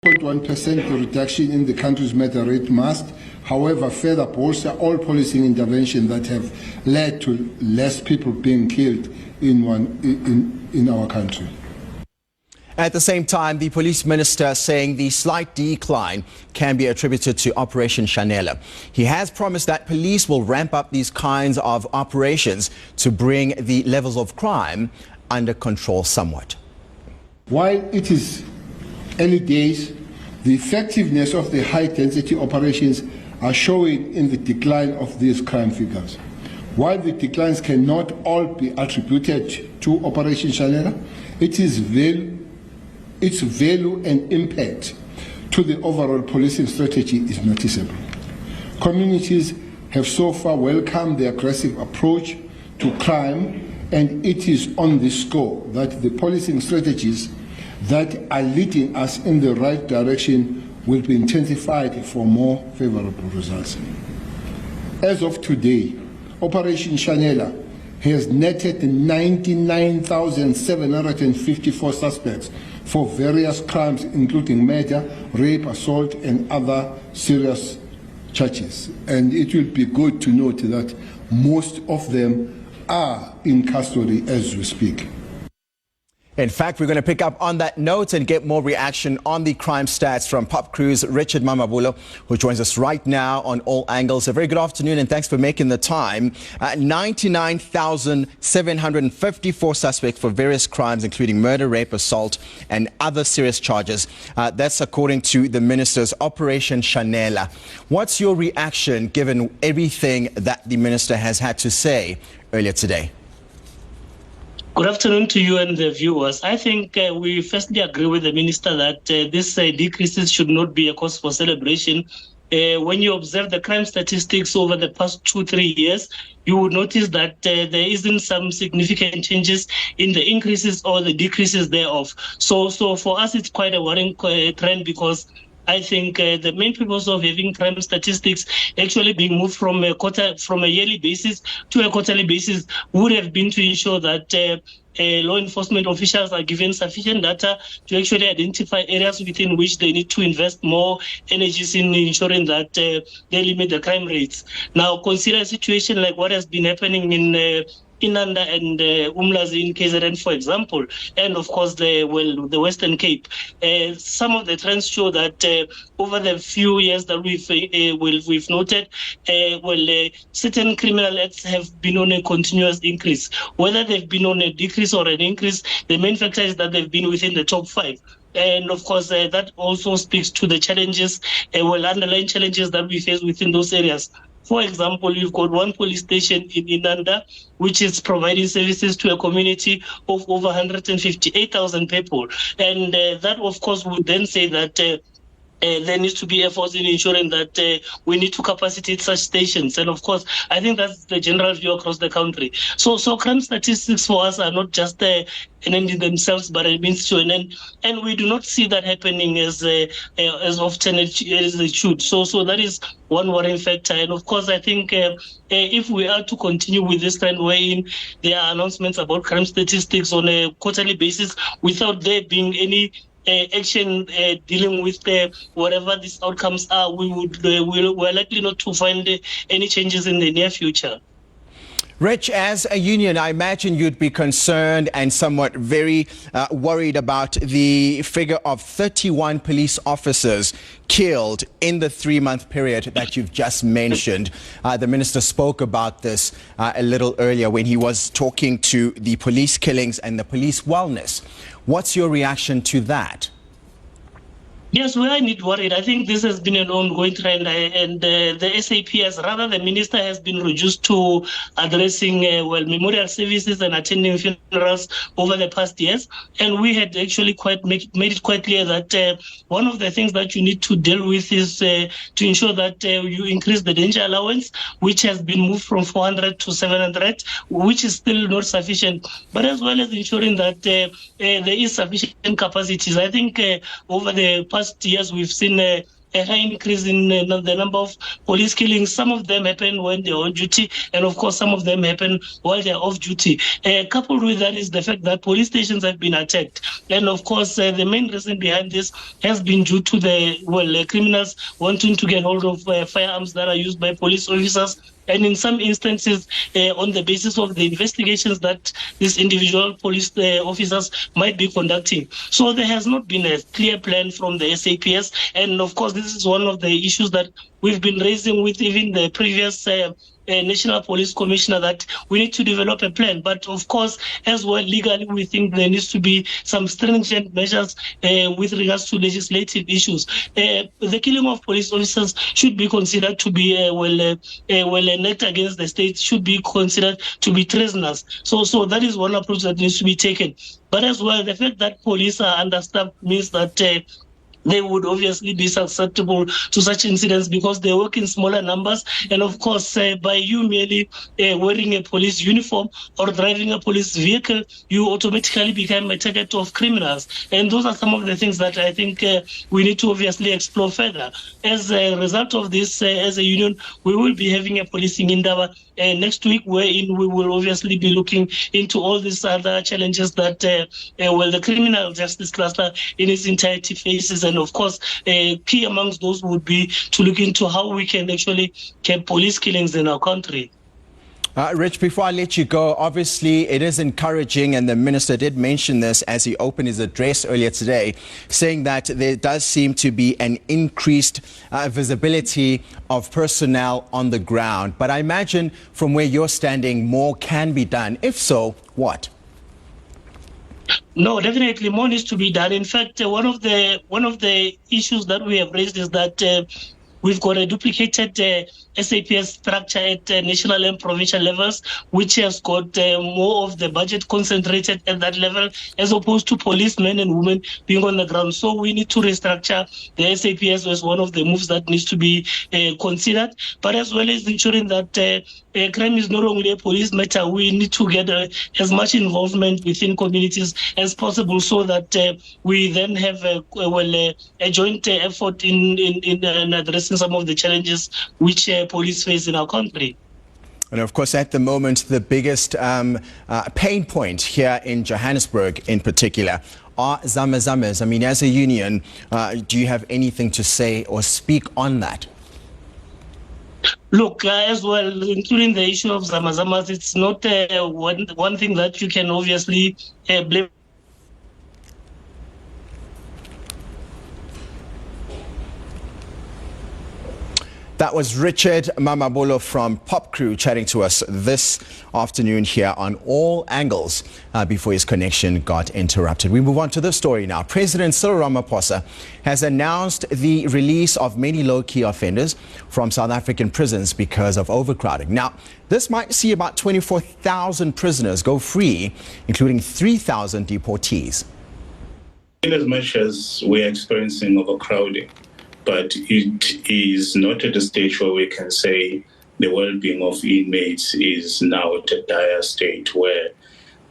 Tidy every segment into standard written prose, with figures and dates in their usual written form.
0.1% reduction in the country's murder rate must, however, further bolster all policing interventions that have led to less people being killed in our country. At the same time, the police minister saying the slight decline can be attributed to Operation Chanela. He has promised that police will ramp up these kinds of operations to bring the levels of crime under control somewhat. While it is early days, the effectiveness of the high-density operations are showing in the decline of these crime figures. While the declines cannot all be attributed to Operation Chanela, its value and impact to the overall policing strategy is noticeable. Communities have so far welcomed the aggressive approach to crime, and it is on this score that the policing strategies that are leading us in the right direction will be intensified for more favorable results. As of today, Operation Chanela has netted 99,754 suspects for various crimes, including murder, rape, assault, and other serious charges. And it will be good to note that most of them are in custody as we speak. In fact, we're going to pick up on that note and get more reaction on the crime stats from Pop Crew's Richard Mamabulo, who joins us right now on All Angles. A very good afternoon and thanks for making the time. 99,754 suspects for various crimes, including murder, rape, assault, and other serious charges. That's according to the minister's Operation Chanela. What's your reaction given everything that the minister has had to say earlier today? Good afternoon to you and the viewers. I think we firstly agree with the minister that these decreases should not be a cause for celebration. When you observe the crime statistics over the past 2-3 years, you would notice that there isn't some significant changes in the increases or the decreases thereof. So for us, it's quite a worrying trend, because I think the main purpose of having crime statistics actually being moved from a yearly basis to a quarterly basis would have been to ensure that law enforcement officials are given sufficient data to actually identify areas within which they need to invest more energies in ensuring that they limit the crime rates. Now, consider a situation like what has been happening in Inanda and Umlazi in KZN, for example, and of course the Western Cape. Some of the trends show that over the few years that we've noted, certain criminal acts have been on a continuous increase. Whether they've been on a decrease or an increase, the main factor is that they've been within the top 5. And of course, that also speaks to the challenges, underlying challenges that we face within those areas. For example, you've got one police station in Inanda, which is providing services to a community of over 158,000 people. And that, of course, would then say that there needs to be efforts in ensuring that we need to capacitate such stations. And of course, I think that's the general view across the country. So crime statistics for us are not just an end in themselves, but a means to an end. And we do not see that happening as often as it should. So that is one worrying factor. And of course, I think if we are to continue with this trend wherein there are announcements about crime statistics on a quarterly basis without there being any action dealing with whatever these outcomes are, we're likely not to find any changes in the near future. Rich, as a union, I imagine you'd be concerned and somewhat very worried about the figure of 31 police officers killed in the 3-month period that you've just mentioned. The minister spoke about this a little earlier when he was talking to the police killings and the police wellness. What's your reaction to that? Yes, we are indeed worried. I think this has been an ongoing trend, and the SAP the minister has been reduced to addressing memorial services and attending funerals over the past years. And we had actually made it quite clear that one of the things that you need to deal with is to ensure that you increase the danger allowance, which has been moved from 400 to 700, which is still not sufficient, but as well as ensuring that there is sufficient capacities. I think over the past years, we've seen a high increase in the number of police killings. Some of them happen when they're on duty, and of course, some of them happen while they're off duty. Coupled with that is the fact that police stations have been attacked. And of course, the main reason behind this has been due to the criminals wanting to get hold of firearms that are used by police officers. And in some instances, on the basis of the investigations that these individual police officers might be conducting. So there has not been a clear plan from the SAPS. And of course, this is one of the issues that we've been raising with even the previous National Police Commissioner, that we need to develop a plan. But of course, as well, legally, we think there needs to be some stringent measures with regards to legislative issues. The killing of police officers should be considered to be an act against the state, should be considered to be treasonous. So that is one approach that needs to be taken. But as well, the fact that police are understaffed means that they would obviously be susceptible to such incidents because they work in smaller numbers. And of course, by you merely wearing a police uniform or driving a police vehicle, you automatically become a target of criminals. And those are some of the things that I think we need to obviously explore further. As a result of this, as a union, we will be having a policing indaba next week, wherein we will obviously be looking into all these other challenges that the criminal justice cluster in its entirety faces. And of course, key amongst those would be to look into how we can actually curb police killings in our country. Rich, before I let you go, obviously it is encouraging, and the minister did mention this as he opened his address earlier today, saying that there does seem to be an increased visibility of personnel on the ground. But I imagine from where you're standing, more can be done. If so, what? No, definitely more needs to be done. In fact, one of the issues that we have raised is that we've got a duplicated SAPS structure at national and provincial levels, which has got more of the budget concentrated at that level, as opposed to policemen and women being on the ground. So we need to restructure the SAPS as one of the moves that needs to be considered, but as well as ensuring that crime is not only a police matter. We need to get as much involvement within communities as possible, so that we then have a joint effort in addressing some of the challenges which police face in our country. And of course, at the moment, the biggest pain point here in Johannesburg in particular are zamazamas. I mean, as a union, do you have anything to say or speak on that? Look, as well, including the issue of zamazamas, it's not one thing that you can obviously blame. That was Richard Mamabolo from Pop Crew chatting to us this afternoon here on All Angles before his connection got interrupted. We move on to this story now. President Cyril Ramaphosa has announced the release of many low-key offenders from South African prisons because of overcrowding. Now, this might see about 24,000 prisoners go free, including 3,000 deportees. In as much as we're experiencing overcrowding, but it is not at a stage where we can say the well-being of inmates is now at a dire state where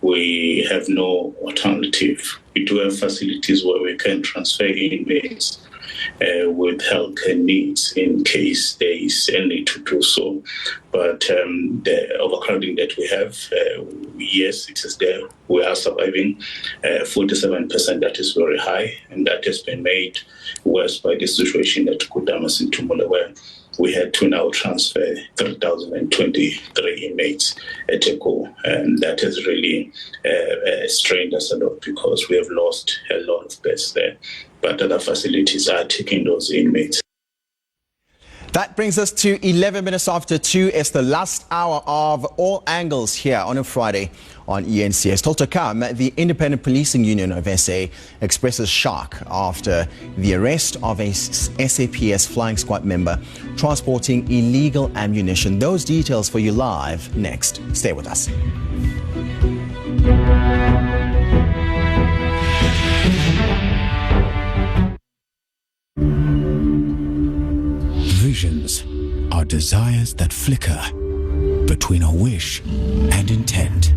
we have no alternative. We do have facilities where we can transfer inmates with healthcare needs in case there is a need to do so. But the overcrowding that we have, yes, it is there. We are surviving 47%. That is very high, and that has been made worse by the situation at Kudamas in Tumula, where we had to now transfer 3,023 inmates at ECO. And that has really strained us a lot because we have lost a lot of beds there. But other facilities are taking those inmates. That brings us to 11 minutes after 2. It's the last hour of All Angles here on a Friday on ENCA. Still to come, the Independent Policing Union of SA expresses shock after the arrest of a SAPS flying squad member transporting illegal ammunition. Those details for you live next. Stay with us. Visions are desires that flicker between a wish and intent.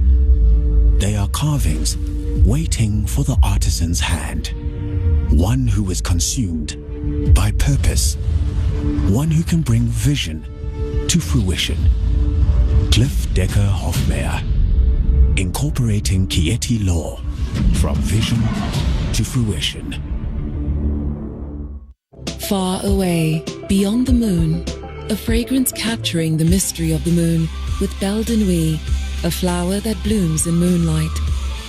They are carvings waiting for the artisan's hand. One who is consumed by purpose. One who can bring vision to fruition. Cliff Decker Hofmeyer, incorporating Kieti law from vision to fruition. Far away, beyond the moon, a fragrance capturing the mystery of the moon with Belle de Nuit, a flower that blooms in moonlight.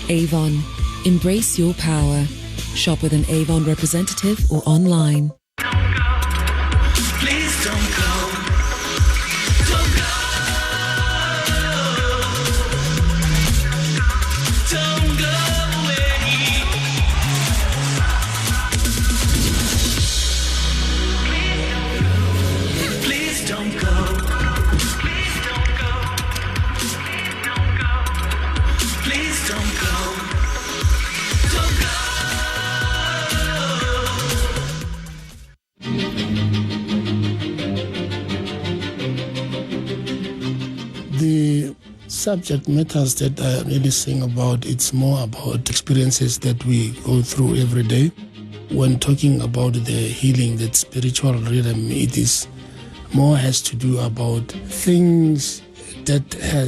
Avon, embrace your power. Shop with an Avon representative or online. Please don't go. Don't go. Don't go away. Please don't go. Please don't go. Please don't go. Don't go. The subject matters that I really sing about, it's more about experiences that we go through every day. When talking about the healing, that spiritual rhythm, it is more has to do about things that has